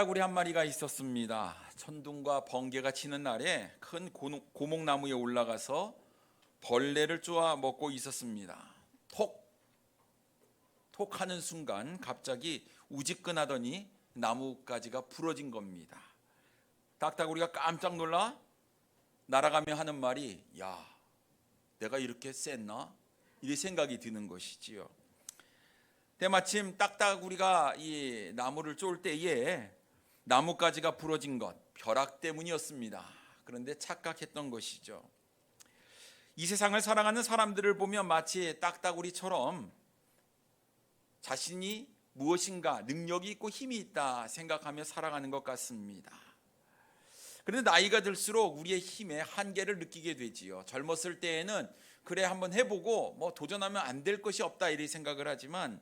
딱따구리 한 마리가 있었습니다. 천둥과 번개가 치는 날에 큰 고목나무에 올라가서 벌레를 쪼아 먹고 있었습니다. 톡! 톡 하는 순간 갑자기 우지끈하더니 나뭇가지가 부러진 겁니다. 딱따구리가 깜짝 놀라 날아가며 하는 말이, 야, 내가 이렇게 셌나? 이 생각이 드는 것이지요. 때마침 딱따구리가 이 나무를 쫄 때에 나뭇가지가 부러진 것, 벼락 때문이었습니다. 그런데 착각했던 것이죠. 이 세상을 살아가는 사람들을 보면 마치 딱따구리처럼 자신이 무엇인가 능력이 있고 힘이 있다 생각하며 살아가는 것 같습니다. 그런데 나이가 들수록 우리의 힘의 한계를 느끼게 되지요. 젊었을 때에는 그래 한번 해보고 뭐 도전하면 안 될 것이 없다 이렇게 생각을 하지만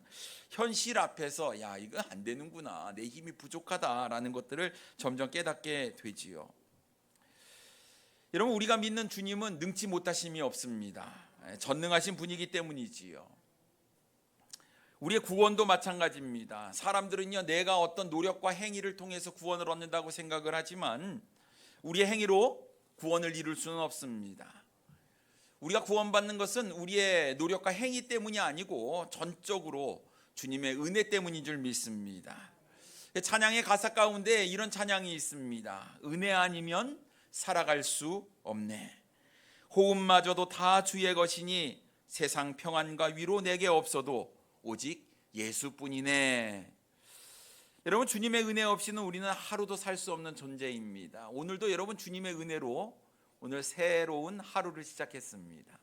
현실 앞에서 야, 이거 안 되는구나, 내 힘이 부족하다라는 것들을 점점 깨닫게 되지요. 여러분, 우리가 믿는 주님은 능치 못하심이 없습니다. 전능하신 분이기 때문이지요. 우리의 구원도 마찬가지입니다. 사람들은요, 내가 어떤 노력과 행위를 통해서 구원을 얻는다고 생각을 하지만 우리의 행위로 구원을 이룰 수는 없습니다. 우리가 구원받는 것은 우리의 노력과 행위 때문이 아니고 전적으로 주님의 은혜 때문인 줄 믿습니다. 찬양의 가사 가운데 이런 찬양이 있습니다. 은혜 아니면 살아갈 수 없네. 호흡마저도 다 주의 것이니 세상 평안과 위로 내게 없어도 오직 예수뿐이네. 여러분, 주님의 은혜 없이는 우리는 하루도 살 수 없는 존재입니다. 오늘도 여러분 주님의 은혜로 오늘 새로운 하루를 시작했습니다.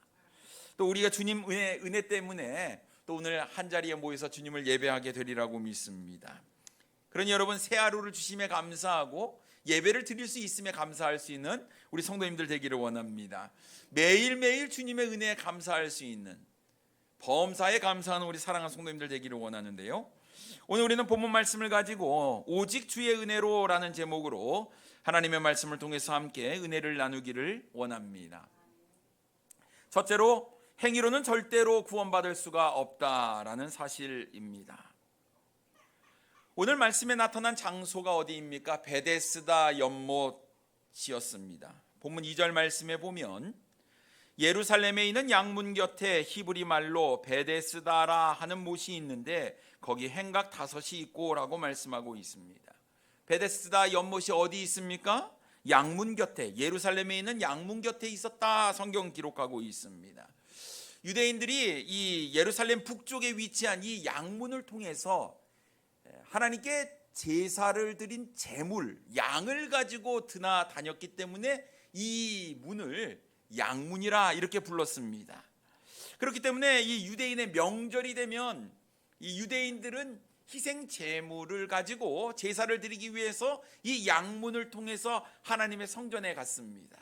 또 우리가 주님 은혜 때문에 또 오늘 한자리에 모여서 주님을 예배하게 되리라고 믿습니다. 그러니 여러분, 새 하루를 주심에 감사하고 예배를 드릴 수 있음에 감사할 수 있는 우리 성도님들 되기를 원합니다. 매일매일 주님의 은혜에 감사할 수 있는, 범사에 감사하는 우리 사랑하는 성도님들 되기를 원하는데요, 오늘 우리는 본문 말씀을 가지고 오직 주의 은혜로라는 제목으로 하나님의 말씀을 통해서 함께 은혜를 나누기를 원합니다. 첫째로, 행위로는 절대로 구원받을 수가 없다라는 사실입니다. 오늘 말씀에 나타난 장소가 어디입니까? 베데스다 연못이었습니다. 본문 2절 말씀에 보면 예루살렘에 있는 양문 곁에 히브리 말로 베데스다라 하는 못이 있는데 거기 행각 5이 있고 라고 말씀하고 있습니다. 베데스다 연못이 어디 있습니까? 양문 곁에, 예루살렘에 있는 양문 곁에 있었다 성경 기록하고 있습니다. 유대인들이 이 예루살렘 북쪽에 위치한 이 양문을 통해서 하나님께 제사를 드린 제물, 양을 가지고 드나다녔기 때문에 이 문을 양문이라 이렇게 불렀습니다. 그렇기 때문에 이 유대인의 명절이 되면 이 유대인들은 희생 제물을 가지고 제사를 드리기 위해서 이 양문을 통해서 하나님의 성전에 갔습니다.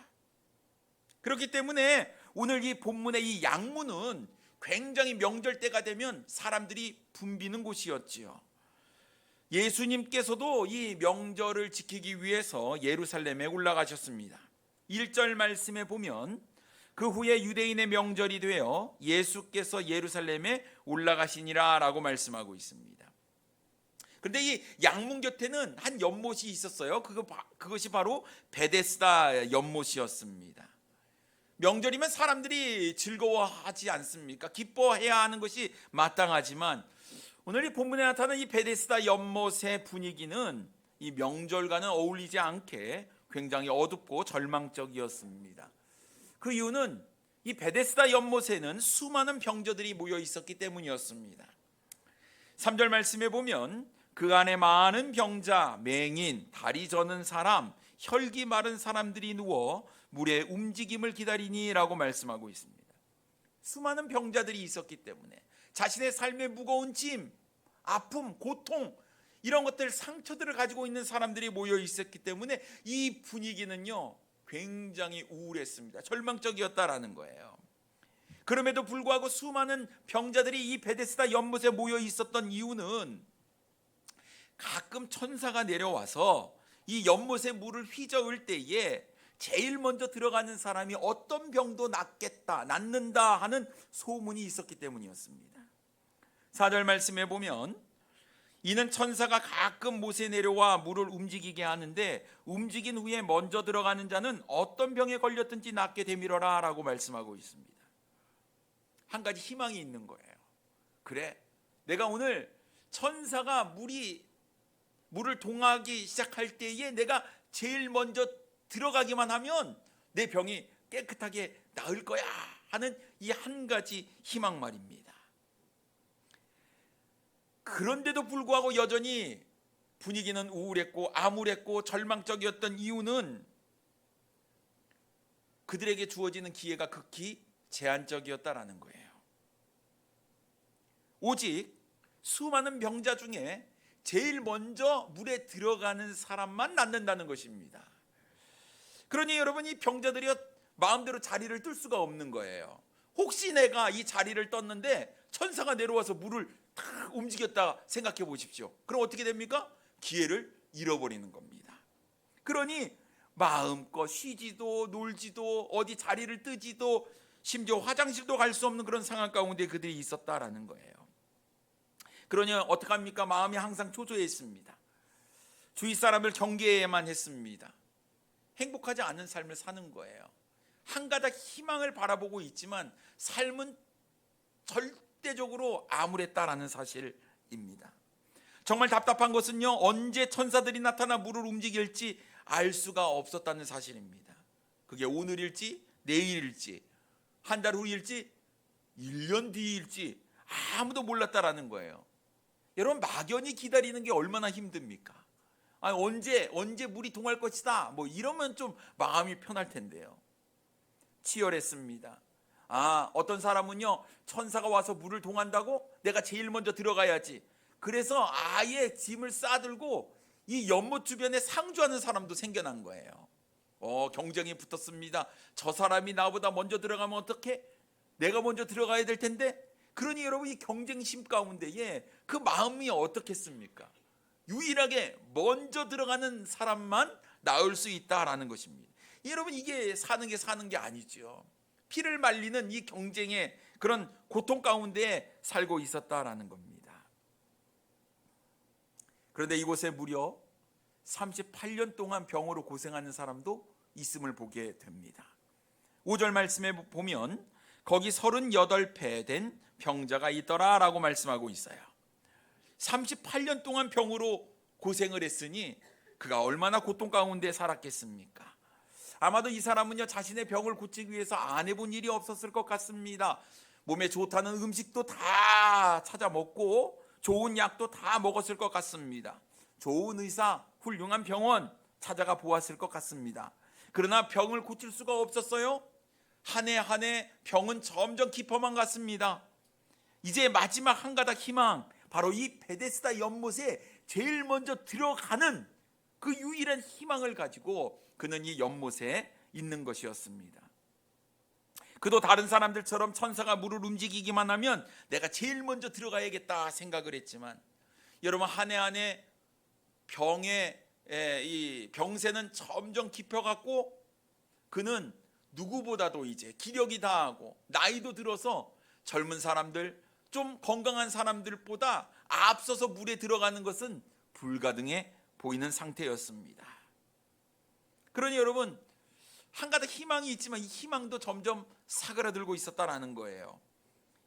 그렇기 때문에 오늘 이 본문의 이 양문은 굉장히 명절 때가 되면 사람들이 붐비는 곳이었지요. 예수님께서도 이 명절을 지키기 위해서 예루살렘에 올라가셨습니다. 1절 말씀에 보면 그 후에 유대인의 명절이 되어 예수께서 예루살렘에 올라가시니라 라고 말씀하고 있습니다. 그런데 이 양문 곁에는 한 연못이 있었어요. 그것이 바로 베데스다 연못이었습니다. 명절이면 사람들이 즐거워하지 않습니까? 기뻐해야 하는 것이 마땅하지만 오늘 이 본문에 나타나는 이 베데스다 연못의 분위기는 이 명절과는 어울리지 않게 굉장히 어둡고 절망적이었습니다. 그 이유는 이 베데스다 연못에는 수많은 병자들이 모여 있었기 때문이었습니다. 3절 말씀에 보면 그 안에 많은 병자, 맹인, 다리 저는 사람, 혈기 마른 사람들이 누워 물의 움직임을 기다리니 라고 말씀하고 있습니다. 수많은 병자들이 있었기 때문에 자신의 삶의 무거운 짐, 아픔, 고통, 이런 것들, 상처들을 가지고 있는 사람들이 모여 있었기 때문에 이 분위기는요 굉장히 우울했습니다. 절망적이었다라는 거예요. 그럼에도 불구하고 수많은 병자들이 이 베데스다 연못에 모여 있었던 이유는 가끔 천사가 내려와서 이 연못의 물을 휘저을 때에 제일 먼저 들어가는 사람이 어떤 병도 낫는다 하는 소문이 있었기 때문이었습니다. 4절 말씀에 보면 이는 천사가 가끔 못에 내려와 물을 움직이게 하는데 움직인 후에 먼저 들어가는 자는 어떤 병에 걸렸든지 낫게 되밀어라 라고 말씀하고 있습니다. 한 가지 희망이 있는 거예요. 그래, 내가 오늘 천사가 물을 동하기 시작할 때에 내가 제일 먼저 들어가기만 하면 내 병이 깨끗하게 나을 거야 하는 이 한 가지 희망 말입니다. 그런데도 불구하고 여전히 분위기는 우울했고 암울했고 절망적이었던 이유는 그들에게 주어지는 기회가 극히 제한적이었다라는 거예요. 오직 수많은 병자 중에 제일 먼저 물에 들어가는 사람만 낫는다는 것입니다. 그러니 여러분, 이 병자들이 마음대로 자리를 뜰 수가 없는 거예요. 혹시 내가 이 자리를 떴는데 천사가 내려와서 물을 탁 움직였다 생각해 보십시오. 그럼 어떻게 됩니까? 기회를 잃어버리는 겁니다. 그러니 마음껏 쉬지도 놀지도 어디 자리를 뜨지도 심지어 화장실도 갈 수 없는 그런 상황 가운데 그들이 있었다라는 거예요. 그러니 어떡합니까? 마음이 항상 초조했습니다. 주위 사람을 경계해야만 했습니다. 행복하지 않은 삶을 사는 거예요. 한 가닥 희망을 바라보고 있지만 삶은 절대적으로 암울했다라는 사실입니다. 정말 답답한 것은요, 언제 천사들이 나타나 물을 움직일지 알 수가 없었다는 사실입니다. 그게 오늘일지 내일일지 한 달 후일지 1년 뒤일지 아무도 몰랐다라는 거예요. 여러분, 막연히 기다리는 게 얼마나 힘듭니까? 언제 물이 동할 것이다 뭐 이러면 좀 마음이 편할 텐데요. 치열했습니다. 어떤 사람은요, 천사가 와서 물을 동한다고 내가 제일 먼저 들어가야지. 그래서 아예 짐을 싸들고 이 연못 주변에 상주하는 사람도 생겨난 거예요. 경쟁이 붙었습니다. 저 사람이 나보다 먼저 들어가면 어떡해? 내가 먼저 들어가야 될 텐데. 그러니 여러분, 이 경쟁심 가운데에 그 마음이 어떻겠습니까? 유일하게 먼저 들어가는 사람만 나을 수 있다라는 것입니다. 여러분, 이게 사는 게 아니죠. 피를 말리는 이 경쟁의 그런 고통 가운데 살고 있었다라는 겁니다. 그런데 이곳에 무려 38년 동안 병으로 고생하는 사람도 있음을 보게 됩니다. 5절 말씀에 보면 거기 38배 된 병자가 있더라라고 말씀하고 있어요. 38년 동안 병으로 고생을 했으니 그가 얼마나 고통 가운데 살았겠습니까? 아마도 이 사람은요, 자신의 병을 고치기 위해서 안 해본 일이 없었을 것 같습니다. 몸에 좋다는 음식도 다 찾아 먹고 좋은 약도 다 먹었을 것 같습니다. 좋은 의사, 훌륭한 병원 찾아가 보았을 것 같습니다. 그러나 병을 고칠 수가 없었어요. 한 해 한 해 병은 점점 깊어만 갔습니다. 이제 마지막 한 가닥 희망, 바로 이 베데스다 연못에 제일 먼저 들어가는 그 유일한 희망을 가지고 그는 이 연못에 있는 것이었습니다. 그도 다른 사람들처럼 천사가 물을 움직이기만 하면 내가 제일 먼저 들어가야겠다 생각을 했지만, 여러분, 한 해 한 해 이 병세는 점점 깊어갔고 그는 누구보다도 이제 기력이 다하고 나이도 들어서 젊은 사람들, 좀 건강한 사람들보다 앞서서 물에 들어가는 것은 불가능해 보이는 상태였습니다. 그러니 여러분, 한 가닥 희망이 있지만 이 희망도 점점 사그라들고 있었다라는 거예요.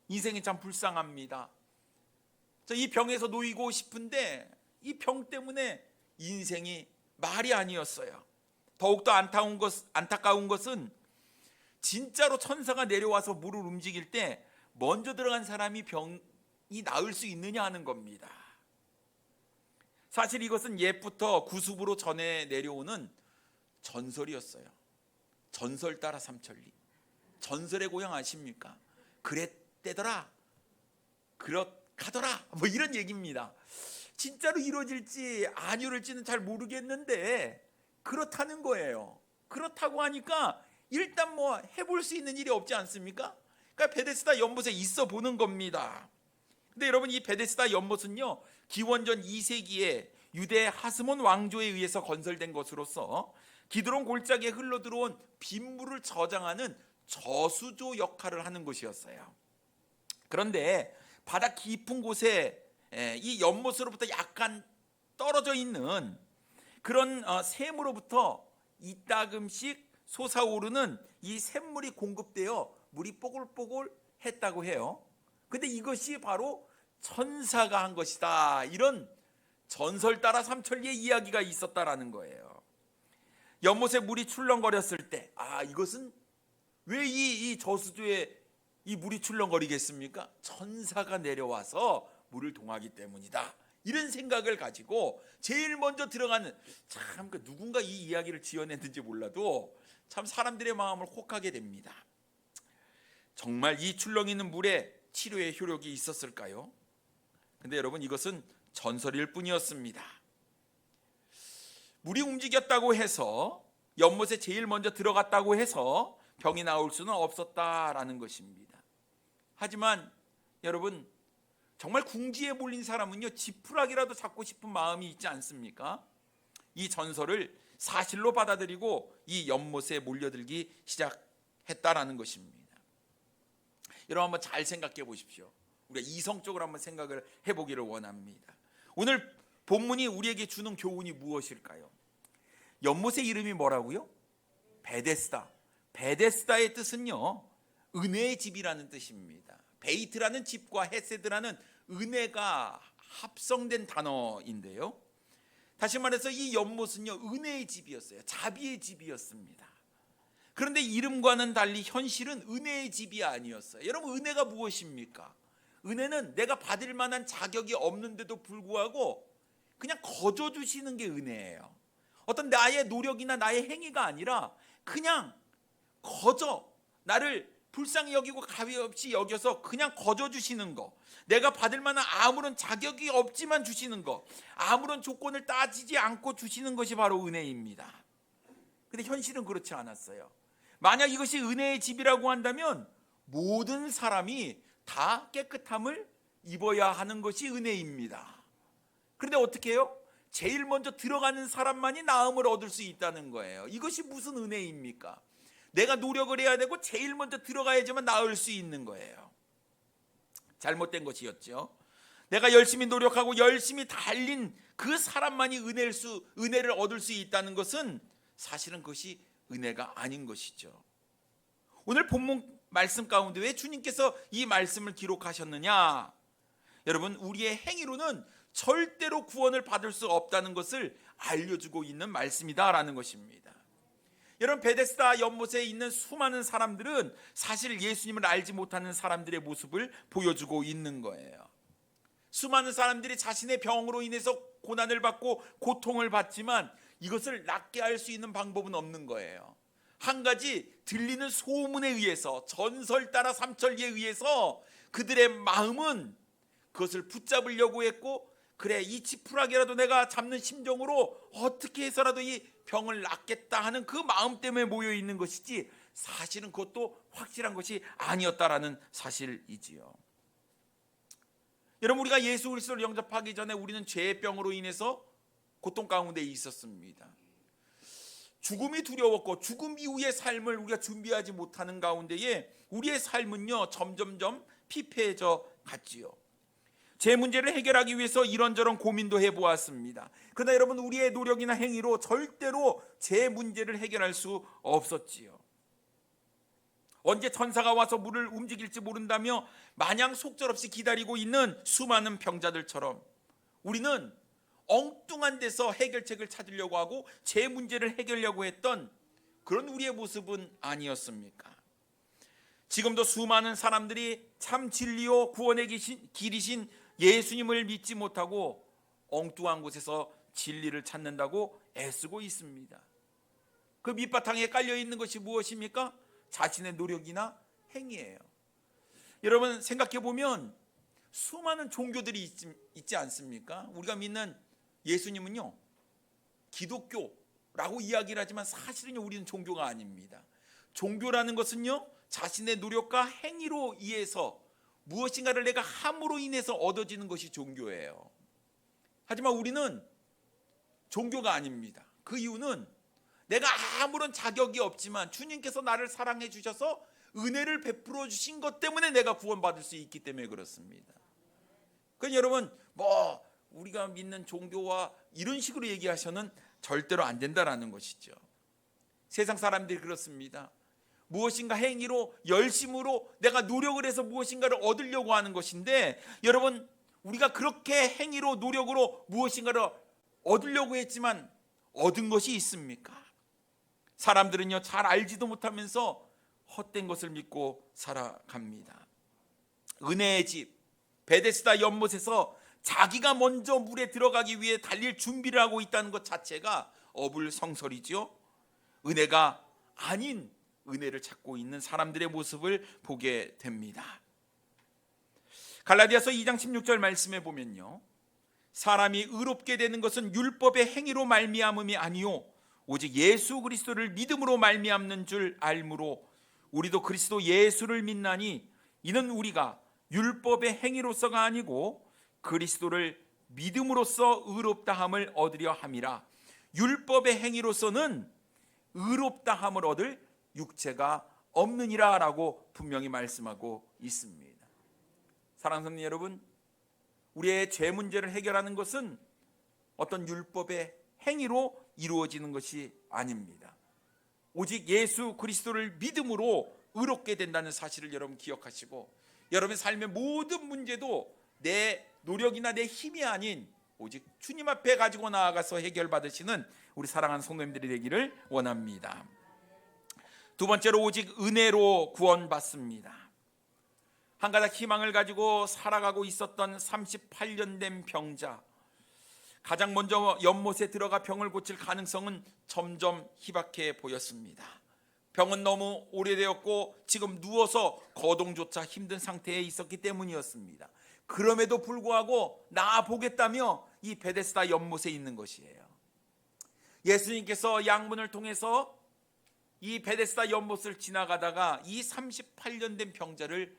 인생이 참 불쌍합니다. 이 병에서 놓이고 싶은데 이 병 때문에 인생이 말이 아니었어요. 더욱더 안타까운 것은 진짜로 천사가 내려와서 물을 움직일 때 먼저 들어간 사람이 병이 나을 수 있느냐 하는 겁니다. 사실 이것은 옛부터 구습으로 전해 내려오는 전설이었어요. 전설 따라 삼천리. 전설의 고향 아십니까? 그랬대더라, 그렇가더라, 뭐 이런 얘기입니다. 진짜로 이루어질지 안 이루어질지는 잘 모르겠는데 그렇다는 거예요. 그렇다고 하니까 일단 뭐 해볼 수 있는 일이 없지 않습니까? 그러니까 베데스다 연못에 있어 보는 겁니다. 근데 여러분, 이 베데스다 연못은요, 기원전 2세기에 유대 하스몬 왕조에 의해서 건설된 것으로서 기드론 골짜기에 흘러들어온 빗물을 저장하는 저수조 역할을 하는 곳이었어요. 그런데 바다 깊은 곳에 이 연못으로부터 약간 떨어져 있는 그런 샘으로부터 이따금씩 솟아오르는 이 샘물이 공급되어 물이 뽀글뽀글 했다고 해요. 근데 이것이 바로 천사가 한 것이다, 이런 전설 따라 삼천리의 이야기가 있었다라는 거예요. 연못에 물이 출렁거렸을 때, 이것은 왜 이 저수지에 이 물이 출렁거리겠습니까? 천사가 내려와서 물을 동하기 때문이다, 이런 생각을 가지고 제일 먼저 들어가는, 참 누군가 이 이야기를 지어냈는지 몰라도 참 사람들의 마음을 혹하게 됩니다. 정말 이 출렁이는 물에 치료의 효력이 있었을까요? 근데 여러분, 이것은 전설일 뿐이었습니다. 물이 움직였다고 해서, 연못에 제일 먼저 들어갔다고 해서 병이 나올 수는 없었다라는 것입니다. 하지만 여러분, 정말 궁지에 몰린 사람은요, 지푸라기라도 잡고 싶은 마음이 있지 않습니까? 이 전설을 사실로 받아들이고 이 연못에 몰려들기 시작했다라는 것입니다. 여러분, 한번 잘 생각해 보십시오. 우리가 이성적으로 한번 생각을 해보기를 원합니다. 오늘 본문이 우리에게 주는 교훈이 무엇일까요? 연못의 이름이 뭐라고요? 베데스다. 베데스다의 뜻은요, 은혜의 집이라는 뜻입니다. 베이트라는 집과 헤세드라는 은혜가 합성된 단어인데요, 다시 말해서 이 연못은요, 은혜의 집이었어요. 자비의 집이었습니다. 그런데 이름과는 달리 현실은 은혜의 집이 아니었어요. 여러분, 은혜가 무엇입니까? 은혜는 내가 받을 만한 자격이 없는데도 불구하고 그냥 거저 주시는 게 은혜예요. 어떤 나의 노력이나 나의 행위가 아니라 그냥 거저 나를 불쌍히 여기고 가볍이 여겨서 그냥 거저 주시는 거, 내가 받을 만한 아무런 자격이 없지만 주시는 거, 아무런 조건을 따지지 않고 주시는 것이 바로 은혜입니다. 근데 현실은 그렇지 않았어요. 만약 이것이 은혜의 집이라고 한다면 모든 사람이 다 깨끗함을 입어야 하는 것이 은혜입니다. 그런데 어떻게 해요? 제일 먼저 들어가는 사람만이 나음을 얻을 수 있다는 거예요. 이것이 무슨 은혜입니까? 내가 노력을 해야 되고 제일 먼저 들어가야지만 나을 수 있는 거예요. 잘못된 것이었죠. 내가 열심히 노력하고 열심히 달린 그 사람만이 은혜를 얻을 수 있다는 것은 사실은 그것이 은혜가 아닌 것이죠. 오늘 본문 말씀 가운데 왜 주님께서 이 말씀을 기록하셨느냐? 여러분, 우리의 행위로는 절대로 구원을 받을 수 없다는 것을 알려주고 있는 말씀이다라는 것입니다. 여러분, 베데스다 연못에 있는 수많은 사람들은 사실 예수님을 알지 못하는 사람들의 모습을 보여주고 있는 거예요. 수많은 사람들이 자신의 병으로 인해서 고난을 받고 고통을 받지만 이것을 낫게 할 수 있는 방법은 없는 거예요. 한 가지 들리는 소문에 의해서, 전설 따라 삼천리에 의해서 그들의 마음은 그것을 붙잡으려고 했고, 그래, 이 지푸라기라도 내가 잡는 심정으로 어떻게 해서라도 이 병을 낫겠다 하는 그 마음 때문에 모여 있는 것이지, 사실은 그것도 확실한 것이 아니었다라는 사실이지요. 여러분, 우리가 예수 그리스도를 영접하기 전에 우리는 죄의 병으로 인해서 고통 가운데 있었습니다. 죽음이 두려웠고 죽음 이후의 삶을 우리가 준비하지 못하는 가운데에 우리의 삶은요, 점점점 피폐해져 갔지요. 제 문제를 해결하기 위해서 이런저런 고민도 해보았습니다. 그러나 여러분, 우리의 노력이나 행위로 절대로 제 문제를 해결할 수 없었지요. 언제 천사가 와서 물을 움직일지 모른다며 마냥 속절없이 기다리고 있는 수많은 병자들처럼 우리는 엉뚱한 데서 해결책을 찾으려고 하고 제 문제를 해결하려고 했던 그런 우리의 모습은 아니었습니까? 지금도 수많은 사람들이 참 진리요 구원의 길이신 예수님을 믿지 못하고 엉뚱한 곳에서 진리를 찾는다고 애쓰고 있습니다. 그 밑바탕에 깔려있는 것이 무엇입니까? 자신의 노력이나 행위예요. 여러분, 생각해보면 수많은 종교들이 있지 않습니까? 우리가 믿는 예수님은요, 기독교라고 이야기를 하지만 사실은요, 우리는 종교가 아닙니다. 종교라는 것은요, 자신의 노력과 행위로 인해서 무엇인가를 내가 함으로 인해서 얻어지는 것이 종교예요. 하지만 우리는 종교가 아닙니다. 그 이유는 내가 아무런 자격이 없지만 주님께서 나를 사랑해 주셔서 은혜를 베풀어 주신 것 때문에 내가 구원받을 수 있기 때문에 그렇습니다. 그러니까 여러분, 뭐 우리가 믿는 종교와 이런 식으로 얘기하셔는 절대로 안 된다라는 것이죠. 세상 사람들이 그렇습니다. 무엇인가 행위로 열심으로 내가 노력을 해서 무엇인가를 얻으려고 하는 것인데, 여러분, 우리가 그렇게 행위로 노력으로 무엇인가를 얻으려고 했지만 얻은 것이 있습니까? 사람들은요, 잘 알지도 못하면서 헛된 것을 믿고 살아갑니다. 은혜의 집 베데스다 연못에서 자기가 먼저 물에 들어가기 위해 달릴 준비를 하고 있다는 것 자체가 어불성설이죠. 은혜가 아닌 은혜를 찾고 있는 사람들의 모습을 보게 됩니다. 갈라디아서 2장 16절 말씀에 보면요, 사람이 의롭게 되는 것은 율법의 행위로 말미암음이 아니요 오직 예수 그리스도를 믿음으로 말미암는 줄 알므로 우리도 그리스도 예수를 믿나니 이는 우리가 율법의 행위로서가 아니고 그리스도를 믿음으로써 의롭다함을 얻으려 함이라. 율법의 행위로서는 의롭다함을 얻을 육체가 없느니라 라고 분명히 말씀하고 있습니다. 사랑하는 성도 여러분, 우리의 죄 문제를 해결하는 것은 어떤 율법의 행위로 이루어지는 것이 아닙니다. 오직 예수 그리스도를 믿음으로 의롭게 된다는 사실을 여러분 기억하시고, 여러분의 삶의 모든 문제도 내 노력이나 내 힘이 아닌 오직 주님 앞에 가지고 나아가서 해결받으시는 우리 사랑하는 성도님들이 되기를 원합니다. 두 번째로, 오직 은혜로 구원받습니다. 한 가닥 희망을 가지고 살아가고 있었던 38년 된 병자, 가장 먼저 연못에 들어가 병을 고칠 가능성은 점점 희박해 보였습니다. 병은 너무 오래되었고 지금 누워서 거동조차 힘든 상태에 있었기 때문이었습니다. 그럼에도 불구하고 나아보겠다며 이 베데스다 연못에 있는 것이에요. 예수님께서 양문을 통해서 이 베데스다 연못을 지나가다가 이 38년 된 병자를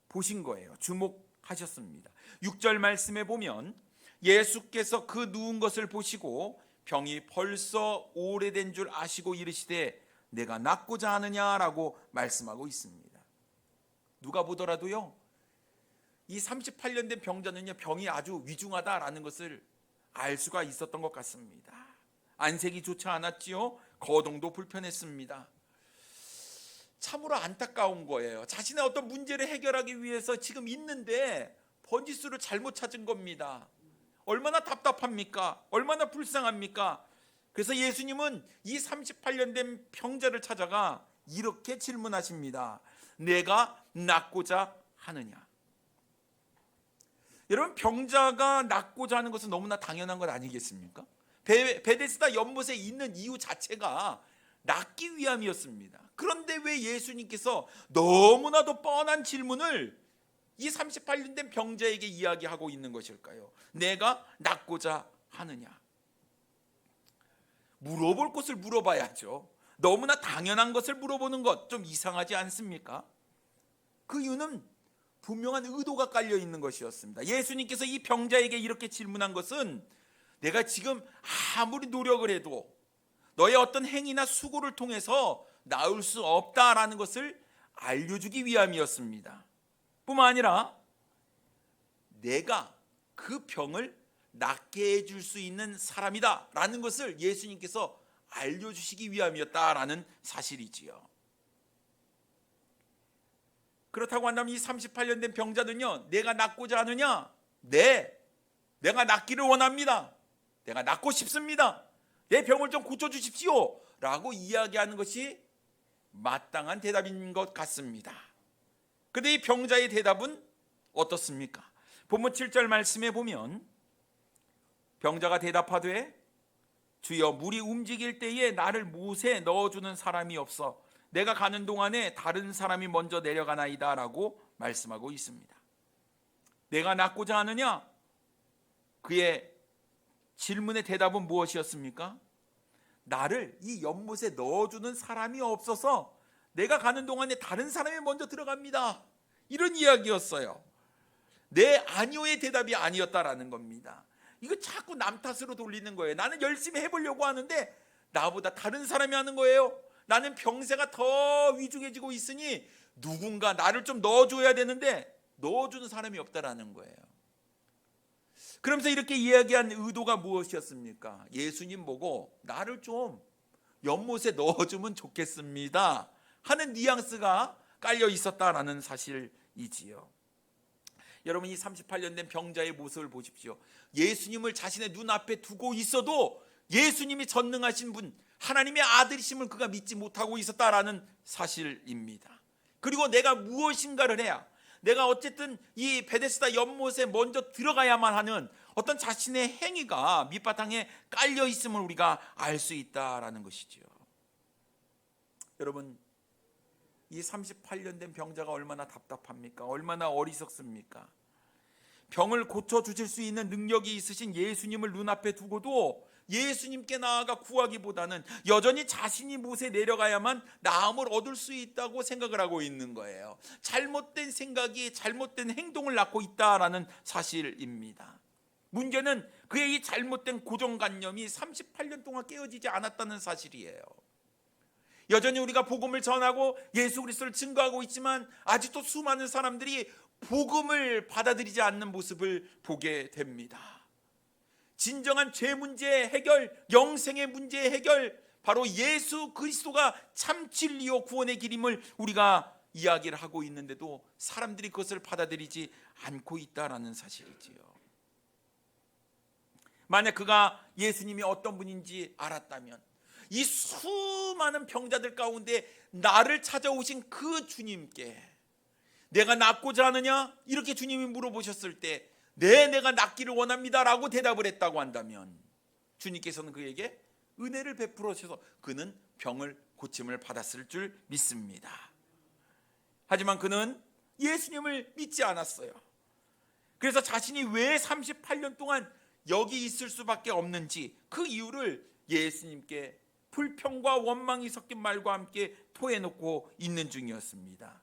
보신 거예요. 주목하셨습니다. 6절 말씀에 보면 예수께서 그 누운 것을 보시고 병이 벌써 오래된 줄 아시고 이르시되 내가 낫고자 하느냐라고 말씀하고 있습니다. 누가 보더라도요, 이 38년 된 병자는요, 병이 아주 위중하다라는 것을 알 수가 있었던 것 같습니다. 안색이 좋지 않았지요. 거동도 불편했습니다. 참으로 안타까운 거예요. 자신의 어떤 문제를 해결하기 위해서 지금 있는데 번지수를 잘못 찾은 겁니다. 얼마나 답답합니까? 얼마나 불쌍합니까? 그래서 예수님은 이 38년 된 병자를 찾아가 이렇게 질문하십니다. 내가 낫고자 하느냐? 여러분, 병자가 낫고자 하는 것은 너무나 당연한 것 아니겠습니까? 베데스다 연못에 있는 이유 자체가 낫기 위함이었습니다. 그런데 왜 예수님께서 너무나도 뻔한 질문을 이 38년 된 병자에게 이야기하고 있는 것일까요? 내가 낫고자 하느냐? 물어볼 것을 물어봐야죠. 너무나 당연한 것을 물어보는 것 좀 이상하지 않습니까? 그 이유는 분명한 의도가 깔려 있는 것이었습니다. 예수님께서 이 병자에게 이렇게 질문한 것은 내가 지금 아무리 노력을 해도 너의 어떤 행위나 수고를 통해서 나을 수 없다라는 것을 알려주기 위함이었습니다. 뿐만 아니라 내가 그 병을 낫게 해줄 수 있는 사람이다 라는 것을 예수님께서 알려주시기 위함이었다라는 사실이지요. 그렇다고 한다면 이 38년 된 병자는요, 내가 낫고자 하느냐? 네, 내가 낫기를 원합니다. 내가 낫고 싶습니다. 내 병을 좀 고쳐주십시오 라고 이야기하는 것이 마땅한 대답인 것 같습니다. 그런데 이 병자의 대답은 어떻습니까? 본문 7절 말씀에 보면 병자가 대답하되 주여 물이 움직일 때에 나를 못에 넣어주는 사람이 없어 내가 가는 동안에 다른 사람이 먼저 내려가나이다 라고 말씀하고 있습니다. 내가 낫고자 하느냐? 그의 질문의 대답은 무엇이었습니까? 나를 이 연못에 넣어주는 사람이 없어서 내가 가는 동안에 다른 사람이 먼저 들어갑니다. 이런 이야기였어요. 내 아니오의 대답이 아니었다라는 겁니다. 이거 자꾸 남 탓으로 돌리는 거예요. 나는 열심히 해보려고 하는데 나보다 다른 사람이 하는 거예요. 나는 병세가 더 위중해지고 있으니 누군가 나를 좀 넣어줘야 되는데 넣어주는 사람이 없다라는 거예요. 그러면서 이렇게 이야기한 의도가 무엇이었습니까? 예수님 보고 나를 좀 연못에 넣어주면 좋겠습니다 하는 뉘앙스가 깔려 있었다라는 사실이지요. 여러분, 이 38년 된 병자의 모습을 보십시오. 예수님을 자신의 눈앞에 두고 있어도 예수님이 전능하신 분, 하나님의 아들이심을 그가 믿지 못하고 있었다라는 사실입니다. 그리고 내가 무엇인가를 해야, 내가 어쨌든 이 베데스다 연못에 먼저 들어가야만 하는 어떤 자신의 행위가 밑바탕에 깔려 있음을 우리가 알 수 있다라는 것이죠. 여러분, 이 38년 된 병자가 얼마나 답답합니까? 얼마나 어리석습니까? 병을 고쳐주실 수 있는 능력이 있으신 예수님을 눈앞에 두고도 예수님께 나아가 구하기보다는 여전히 자신이 못에 내려가야만 나음을 얻을 수 있다고 생각을 하고 있는 거예요. 잘못된 생각이 잘못된 행동을 낳고 있다라는 사실입니다. 문제는 그의 이 잘못된 고정관념이 38년 동안 깨어지지 않았다는 사실이에요. 여전히 우리가 복음을 전하고 예수 그리스도를 증거하고 있지만 아직도 수많은 사람들이 복음을 받아들이지 않는 모습을 보게 됩니다. 진정한 죄 문제의 해결, 영생의 문제의 해결, 바로 예수 그리스도가 참 진리요 구원의 길임을 우리가 이야기를 하고 있는데도 사람들이 그것을 받아들이지 않고 있다라는 사실이지요. 만약 그가 예수님이 어떤 분인지 알았다면, 이 수많은 병자들 가운데 나를 찾아오신 그 주님께 내가 낫고자 하느냐? 이렇게 주님이 물어보셨을 때 네, 내가 낫기를 원합니다 라고 대답을 했다고 한다면 주님께서는 그에게 은혜를 베풀어주셔서 그는 병을 고침을 받았을 줄 믿습니다. 하지만 그는 예수님을 믿지 않았어요. 그래서 자신이 왜 38년 동안 여기 있을 수밖에 없는지 그 이유를 예수님께 불평과 원망이 섞인 말과 함께 토해놓고 있는 중이었습니다.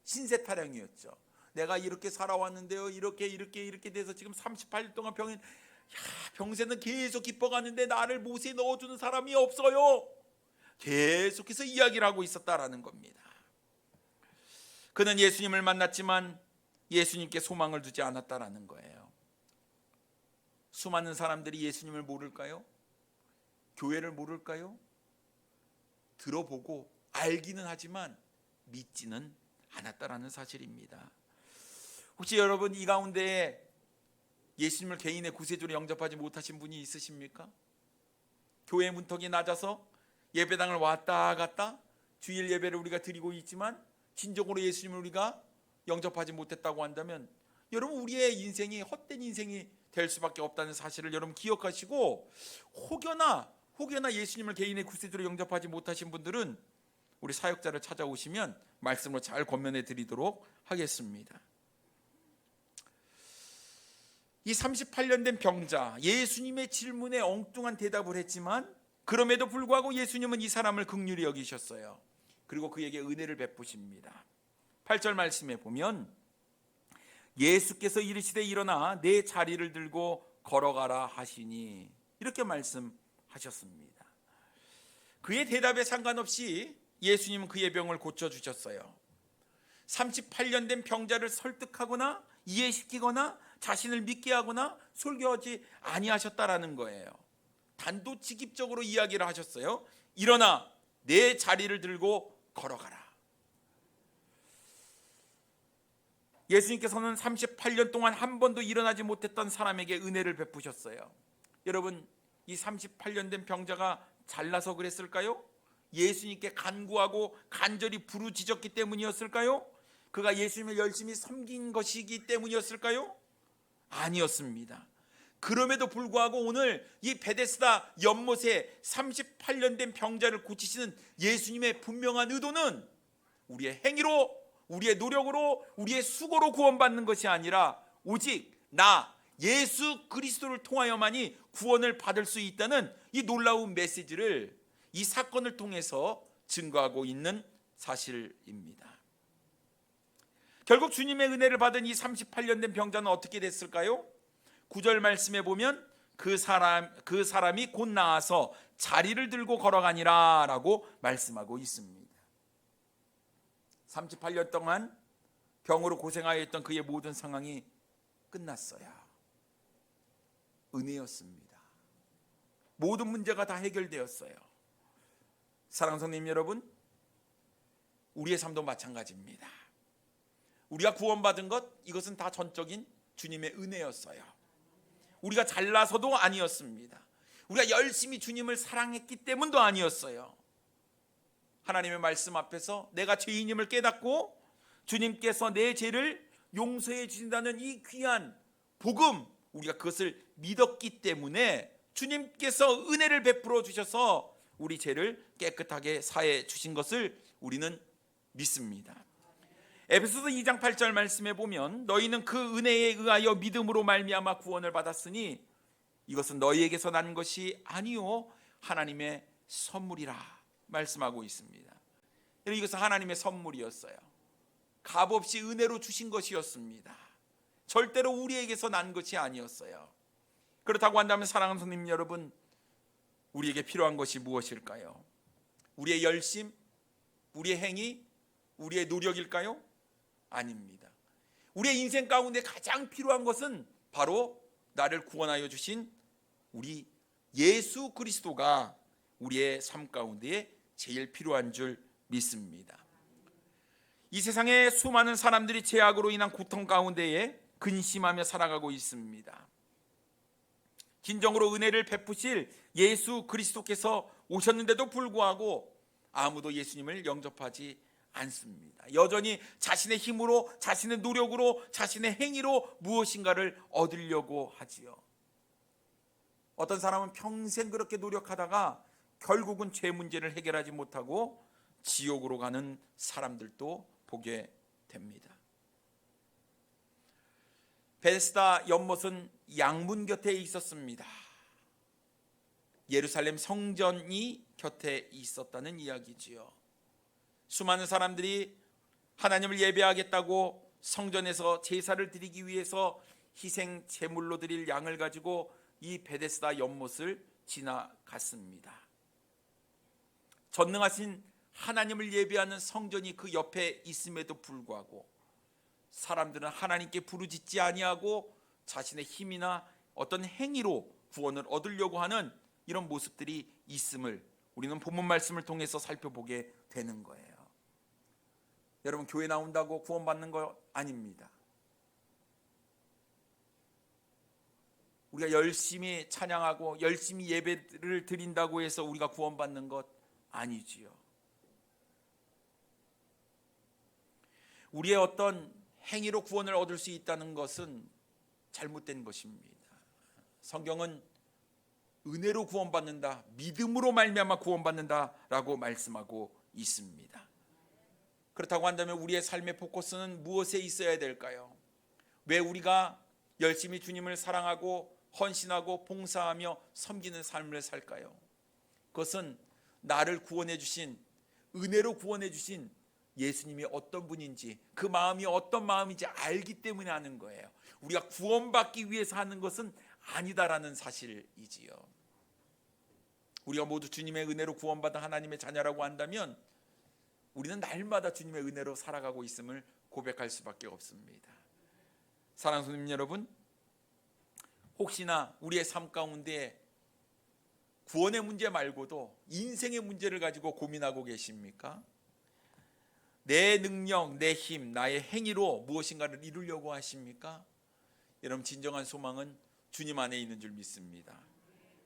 신세타령이었죠. 내가 이렇게 살아왔는데요, 이렇게 돼서 지금 38년 동안 병세는 계속 기뻐가는데 나를 못에 넣어주는 사람이 없어요. 계속해서 이야기를 하고 있었다라는 겁니다. 그는 예수님을 만났지만 예수님께 소망을 두지 않았다라는 거예요. 수많은 사람들이 예수님을 모를까요? 교회를 모를까요? 들어보고 알기는 하지만 믿지는 않았다라는 사실입니다. 혹시 여러분 이 가운데 예수님을 개인의 구세주로 영접하지 못하신 분이 있으십니까? 교회 문턱이 낮아서 예배당을 왔다 갔다 주일 예배를 우리가 드리고 있지만 진정으로 예수님을 우리가 영접하지 못했다고 한다면 여러분, 우리의 인생이 헛된 인생이 될 수밖에 없다는 사실을 여러분 기억하시고, 혹여나 예수님을 개인의 구세주로 영접하지 못하신 분들은 우리 사역자를 찾아오시면 말씀으로 잘 권면해 드리도록 하겠습니다. 이 38년 된 병자, 예수님의 질문에 엉뚱한 대답을 했지만 그럼에도 불구하고 예수님은 이 사람을 긍휼히 여기셨어요. 그리고 그에게 은혜를 베푸십니다. 8절 말씀에 보면 예수께서 이르시되 일어나 내 자리를 들고 걸어가라 하시니 이렇게 말씀하셨습니다. 그의 대답에 상관없이 예수님은 그의 병을 고쳐주셨어요. 38년 된 병자를 설득하거나 이해시키거나 자신을 믿게 하거나 설교하지 아니하셨다라는 거예요. 단도직입적으로 이야기를 하셨어요. 일어나 내 자리를 들고 걸어가라. 예수님께서는 38년 동안 한 번도 일어나지 못했던 사람에게 은혜를 베푸셨어요. 여러분, 이 38년 된 병자가 잘나서 그랬을까요? 예수님께 간구하고 간절히 부르짖었기 때문이었을까요? 그가 예수님을 열심히 섬긴 것이기 때문이었을까요? 아니었습니다. 그럼에도 불구하고 오늘 이 베데스다 연못에 38년 된 병자를 고치시는 예수님의 분명한 의도는 우리의 행위로, 우리의 노력으로, 우리의 수고로 구원받는 것이 아니라 오직 나 예수 그리스도를 통하여만이 구원을 받을 수 있다는 이 놀라운 메시지를 이 사건을 통해서 증거하고 있는 사실입니다. 결국 주님의 은혜를 받은 이 38년 된 병자는 어떻게 됐을까요? 9절 말씀에 보면 그 사람이 곧 나아서 자리를 들고 걸어가니라 라고 말씀하고 있습니다. 38년 동안 병으로 고생하여 있던 그의 모든 상황이 끝났어요. 은혜였습니다. 모든 문제가 다 해결되었어요. 사랑하는 성도님 여러분, 우리의 삶도 마찬가지입니다. 우리가 구원받은 것, 이것은 다 전적인 주님의 은혜였어요. 우리가 잘나서도 아니었습니다. 우리가 열심히 주님을 사랑했기 때문도 아니었어요. 하나님의 말씀 앞에서 내가 죄인임을 깨닫고 주님께서 내 죄를 용서해 주신다는 이 귀한 복음, 우리가 그것을 믿었기 때문에 주님께서 은혜를 베풀어 주셔서 우리 죄를 깨끗하게 사해 주신 것을 우리는 믿습니다. 에베소서 2장 8절 말씀에 보면 너희는 그 은혜에 의하여 믿음으로 말미암아 구원을 받았으니 이것은 너희에게서 난 것이 아니요 하나님의 선물이라 말씀하고 있습니다. 이것은 하나님의 선물이었어요. 값없이 은혜로 주신 것이었습니다. 절대로 우리에게서 난 것이 아니었어요. 그렇다고 한다면 사랑하는 성도님 여러분, 우리에게 필요한 것이 무엇일까요? 우리의 열심, 우리의 행위, 우리의 노력일까요? 아닙니다. 우리의 인생 가운데 가장 필요한 것은 바로 나를 구원하여 주신 우리 예수 그리스도가 우리의 삶 가운데 제일 필요한 줄 믿습니다. 이 세상에 수많은 사람들이 죄악으로 인한 고통 가운데에 근심하며 살아가고 있습니다. 진정으로 은혜를 베푸실 예수 그리스도께서 오셨는데도 불구하고 아무도 예수님을 영접하지 않습니다. 여전히 자신의 힘으로, 자신의 노력으로, 자신의 행위로 무엇인가를 얻으려고 하지요. 어떤 사람은 평생 그렇게 노력하다가 결국은 죄 문제를 해결하지 못하고 지옥으로 가는 사람들도 보게 됩니다. 베데스다 연못은 양문 곁에 있었습니다. 예루살렘 성전이 곁에 있었다는 이야기지요. 수많은 사람들이 하나님을 예배하겠다고 성전에서 제사를 드리기 위해서 희생 제물로 드릴 양을 가지고 이 베데스다 연못을 지나갔습니다. 전능하신 하나님을 예배하는 성전이 그 옆에 있음에도 불구하고 사람들은 하나님께 부르짖지 아니하고 자신의 힘이나 어떤 행위로 구원을 얻으려고 하는 이런 모습들이 있음을 우리는 본문 말씀을 통해서 살펴보게 되는 거예요. 여러분, 교회 나온다고 구원받는 거 아닙니다. 우리가 열심히 찬양하고 열심히 예배를 드린다고 해서 우리가 구원받는 것 아니지요. 우리의 어떤 행위로 구원을 얻을 수 있다는 것은 잘못된 것입니다. 성경은 은혜로 구원받는다, 믿음으로 말미암아 구원받는다라고 말씀하고 있습니다. 그렇다고 한다면 우리의 삶의 포커스는 무엇에 있어야 될까요? 왜 우리가 열심히 주님을 사랑하고 헌신하고 봉사하며 섬기는 삶을 살까요? 그것은 나를 구원해 주신, 은혜로 구원해 주신 예수님이 어떤 분인지, 그 마음이 어떤 마음인지 알기 때문에 하는 거예요. 우리가 구원받기 위해서 하는 것은 아니다라는 사실이지요. 우리가 모두 주님의 은혜로 구원받은 하나님의 자녀라고 한다면 우리는 날마다 주님의 은혜로 살아가고 있음을 고백할 수밖에 없습니다. 사랑하는 성도님 여러분, 혹시나 우리의 삶 가운데 구원의 문제 말고도 인생의 문제를 가지고 고민하고 계십니까? 내 능력, 내 힘, 나의 행위로 무엇인가를 이루려고 하십니까? 여러분, 진정한 소망은 주님 안에 있는 줄 믿습니다.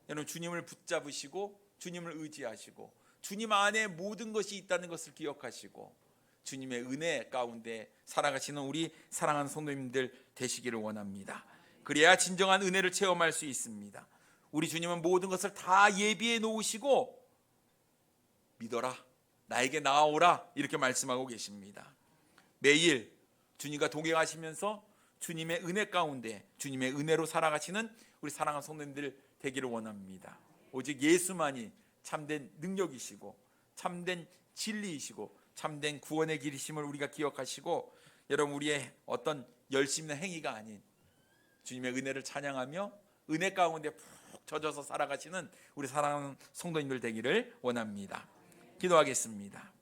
여러분, 주님을 붙잡으시고 주님을 의지하시고 주님 안에 모든 것이 있다는 것을 기억하시고 주님의 은혜 가운데 살아가시는 우리 사랑하는 성도님들 되시기를 원합니다. 그래야 진정한 은혜를 체험할 수 있습니다. 우리 주님은 모든 것을 다 예비해 놓으시고 믿어라, 나에게 나아오라 이렇게 말씀하고 계십니다. 매일 주님과 동행하시면서 주님의 은혜 가운데 주님의 은혜로 살아가시는 우리 사랑하는 성도님들 되기를 원합니다. 오직 예수만이 참된 능력이시고 참된 진리이시고 참된 구원의 길이심을 우리가 기억하시고, 여러분, 우리의 어떤 열심이나 행위가 아닌 주님의 은혜를 찬양하며 은혜 가운데 푹 젖어서 살아가시는 우리 사랑하는 성도님들 되기를 원합니다. 기도하겠습니다.